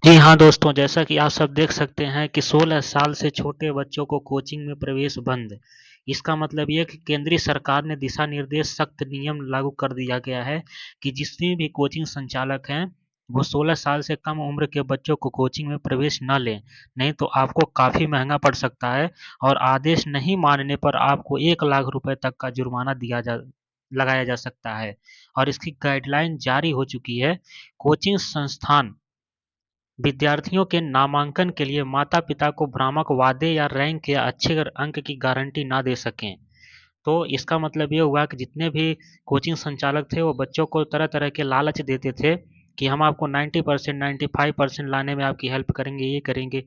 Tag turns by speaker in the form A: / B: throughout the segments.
A: जी हाँ दोस्तों, जैसा कि आप सब देख सकते हैं कि 16 साल से छोटे बच्चों को कोचिंग में प्रवेश बंद। इसका मतलब ये है कि केंद्रीय सरकार ने दिशा निर्देश सख्त नियम लागू कर दिया गया है कि जितने भी कोचिंग संचालक हैं वो 16 साल से कम उम्र के बच्चों को कोचिंग में प्रवेश न लें, नहीं तो आपको काफी महंगा पड़ सकता है और आदेश नहीं मानने पर आपको 1 लाख रुपए तक का जुर्माना लगाया जा सकता है। और इसकी गाइडलाइन जारी हो चुकी है। कोचिंग संस्थान विद्यार्थियों के नामांकन के लिए माता-पिता को भ्रामक वादे या रैंक या अच्छे अंक की गारंटी ना दे सकें। तो इसका मतलब ये हुआ कि जितने भी कोचिंग संचालक थे वो बच्चों को तरह-तरह के लालच देते थे कि हम आपको 90%, 95% लाने में आपकी हेल्प करेंगे, ये करेंगे।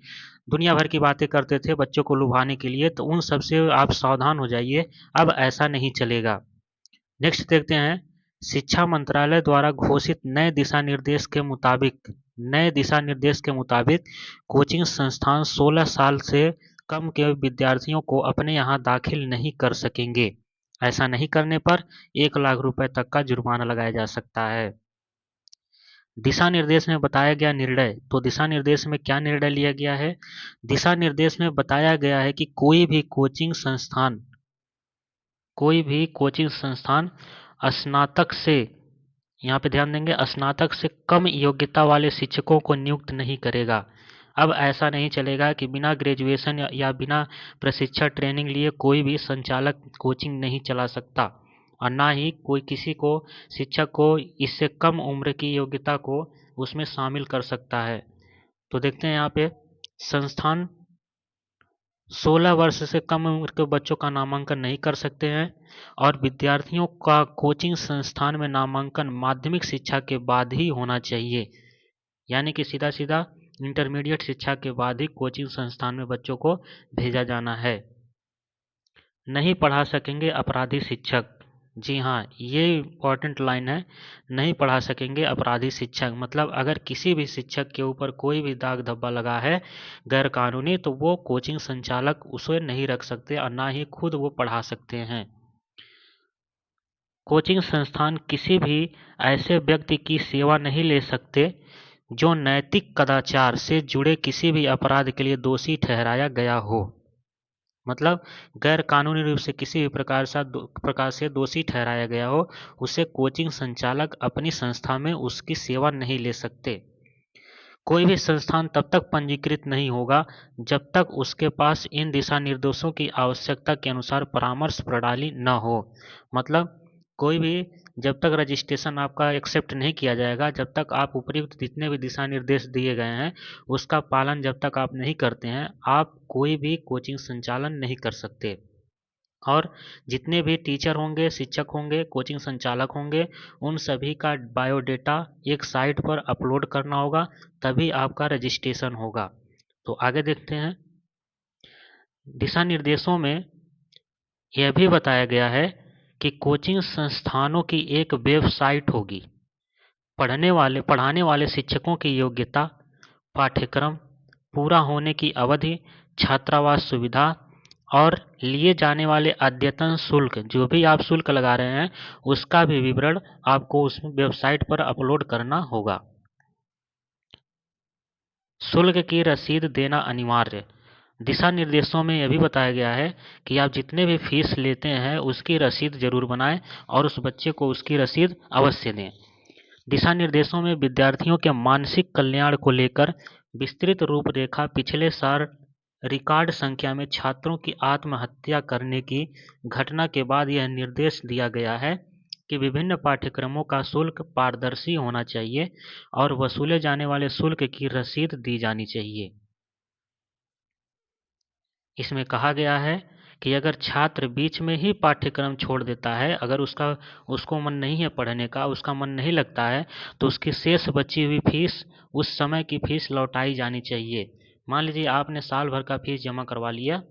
A: दुनिया भर की बातें करते थे बच्चों को लुभाने के लिए, तो उन सब से आप सावधान हो जाइए। अब ऐसा नहीं चलेगा। नेक्स्ट देखते हैं। शिक्षा मंत्रालय द्वारा घोषित नए दिशा निर्देश के मुताबिक कोचिंग संस्थान 16 साल से कम के विद्यार्थियों को अपने यहाँ दाखिल नहीं कर सकेंगे। ऐसा नहीं करने पर 1 लाख रुपए तक का जुर्माना लगाया जा सकता है। दिशा निर्देश में बताया गया निर्णय। तो दिशा निर्देश में क्या निर्णय लिया गया है? दिशा निर्देश में बताया गया है कि कोई भी कोचिंग संस्थान स्नातक से, यहाँ पे ध्यान देंगे, स्नातक से कम योग्यता वाले शिक्षकों को नियुक्त नहीं करेगा। अब ऐसा नहीं चलेगा कि बिना ग्रेजुएशन या बिना प्रशिक्षण ट्रेनिंग लिए कोई भी संचालक कोचिंग नहीं चला सकता और ना ही कोई किसी को शिक्षक को इससे कम उम्र की योग्यता को उसमें शामिल कर सकता है। तो देखते हैं यहाँ पे संस्थान 16 वर्ष से कम उम्र के बच्चों का नामांकन नहीं कर सकते हैं और विद्यार्थियों का कोचिंग संस्थान में नामांकन माध्यमिक शिक्षा के बाद ही होना चाहिए। यानी कि सीधा सीधा इंटरमीडिएट शिक्षा के बाद ही कोचिंग संस्थान में बच्चों को भेजा जाना है। नहीं पढ़ा सकेंगे अपराधी शिक्षक। जी हाँ, ये इम्पोर्टेंट लाइन है। नहीं पढ़ा सकेंगे अपराधी शिक्षक, मतलब अगर किसी भी शिक्षक के ऊपर कोई भी दाग धब्बा लगा है गैर कानूनी, तो वो कोचिंग संचालक उसे नहीं रख सकते और ना ही खुद वो पढ़ा सकते हैं। कोचिंग संस्थान किसी भी ऐसे व्यक्ति की सेवा नहीं ले सकते जो नैतिक कदाचार से जुड़े किसी भी अपराध के लिए दोषी ठहराया गया हो। मतलब गैर कानूनी रूप से किसी भी प्रकार से दोषी ठहराया गया हो, उसे कोचिंग संचालक अपनी संस्था में उसकी सेवा नहीं ले सकते। कोई भी संस्थान तब तक पंजीकृत नहीं होगा जब तक उसके पास इन दिशा निर्देशों की आवश्यकता के अनुसार परामर्श प्रणाली न हो। मतलब कोई भी जब तक रजिस्ट्रेशन आपका एक्सेप्ट नहीं किया जाएगा, जब तक आप उपयुक्त जितने भी दिशा निर्देश दिए गए हैं उसका पालन जब तक आप नहीं करते हैं, आप कोई भी कोचिंग संचालन नहीं कर सकते। और जितने भी टीचर होंगे, शिक्षक होंगे, कोचिंग संचालक होंगे, उन सभी का बायोडेटा एक साइट पर अपलोड करना होगा, तभी आपका रजिस्ट्रेशन होगा। तो आगे देखते हैं। दिशा निर्देशों में यह भी बताया गया है कि कोचिंग संस्थानों की एक वेबसाइट होगी। पढ़ाने वाले शिक्षकों की योग्यता, पाठ्यक्रम, पूरा होने की अवधि, छात्रावास सुविधा और लिए जाने वाले अद्यतन शुल्क, जो भी आप शुल्क लगा रहे हैं उसका भी विवरण आपको उस वेबसाइट पर अपलोड करना होगा। शुल्क की रसीद देना अनिवार्य। दिशा निर्देशों में यह भी बताया गया है कि आप जितने भी फीस लेते हैं उसकी रसीद जरूर बनाएं और उस बच्चे को उसकी रसीद अवश्य दें। दिशा निर्देशों में विद्यार्थियों के मानसिक कल्याण को लेकर विस्तृत रूपरेखा, पिछले साल रिकॉर्ड संख्या में छात्रों की आत्महत्या करने की घटना के बाद यह निर्देश दिया गया है कि विभिन्न पाठ्यक्रमों का शुल्क पारदर्शी होना चाहिए और वसूले जाने वाले शुल्क की रसीद दी जानी चाहिए। इसमें कहा गया है कि अगर छात्र बीच में ही पाठ्यक्रम छोड़ देता है, अगर उसको मन नहीं है पढ़ने का, उसका मन नहीं लगता है, तो उसकी शेष बची हुई फीस, उस समय की फीस लौटाई जानी चाहिए। मान लीजिए आपने साल भर का फीस जमा करवा लिया,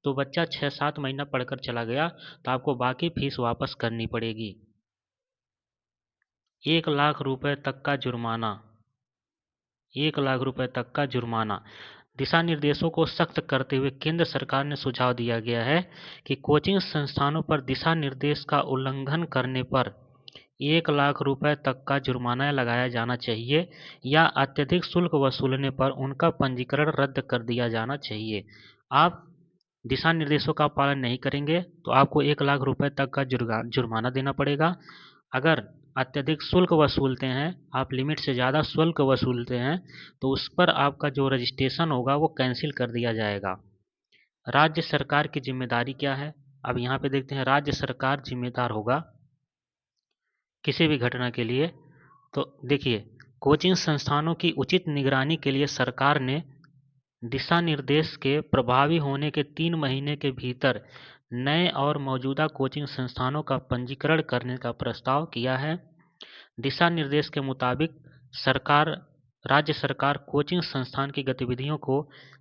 A: तो बच्चा 6-7 महीना पढ़कर चला गया, तो आपको बाकी फीस वापस करनी पड़ेगी। 1 लाख रुपए तक का जुर्माना। 1 लाख रुपए तक का जुर्माना। दिशा निर्देशों को सख्त करते हुए केंद्र सरकार ने सुझाव दिया गया है कि कोचिंग संस्थानों पर दिशा निर्देश का उल्लंघन करने पर 1 लाख रुपए तक का जुर्माना लगाया जाना चाहिए या अत्यधिक शुल्क वसूलने पर उनका पंजीकरण रद्द कर दिया जाना चाहिए। आप दिशा निर्देशों का पालन नहीं करेंगे तो आपको 1 लाख रुपए तक का जुर्माना देना पड़ेगा। अगर अत्यधिक शुल्क वसूलते हैं, आप लिमिट से ज़्यादा शुल्क वसूलते हैं, तो उस पर आपका जो रजिस्ट्रेशन होगा वो कैंसिल कर दिया जाएगा। राज्य सरकार की जिम्मेदारी क्या है? अब यहाँ पे देखते हैं, राज्य सरकार जिम्मेदार होगा किसी भी घटना के लिए। तो देखिए, कोचिंग संस्थानों की उचित निगरानी के लिए सरकार ने दिशा निर्देश के प्रभावी होने के 3 महीने के भीतर नए और मौजूदा कोचिंग संस्थानों का पंजीकरण करने का प्रस्ताव किया है। दिशा निर्देश के मुताबिक सरकार राज्य सरकार कोचिंग संस्थान की गतिविधियों को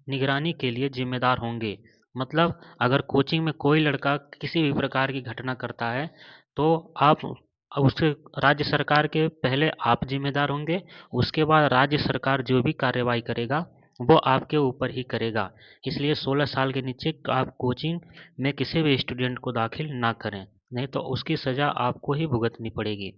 A: निगरानी के लिए जिम्मेदार होंगे। मतलब अगर कोचिंग में कोई लड़का किसी भी प्रकार की घटना करता है तो आप उसके राज्य सरकार के पहले आप जिम्मेदार होंगे, उसके बाद राज्य सरकार जो भी कार्रवाई करेगा वो आपके ऊपर ही करेगा। इसलिए 16 साल के नीचे आप कोचिंग में किसी भी स्टूडेंट को दाखिल ना करें, नहीं तो उसकी सज़ा आपको ही भुगतनी पड़ेगी।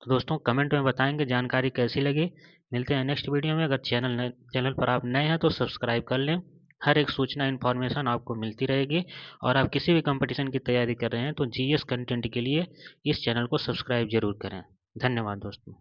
A: तो दोस्तों कमेंट में बताएंगे जानकारी कैसी लगी। मिलते हैं नेक्स्ट वीडियो में। अगर चैनल पर आप नए हैं तो सब्सक्राइब कर लें। हर एक सूचना इन्फॉर्मेशन आपको मिलती रहेगी। और आप किसी भी कंपटीशन की तैयारी कर रहे हैं तो जीएस कंटेंट के लिए इस चैनल को सब्सक्राइब जरूर करें। धन्यवाद दोस्तों।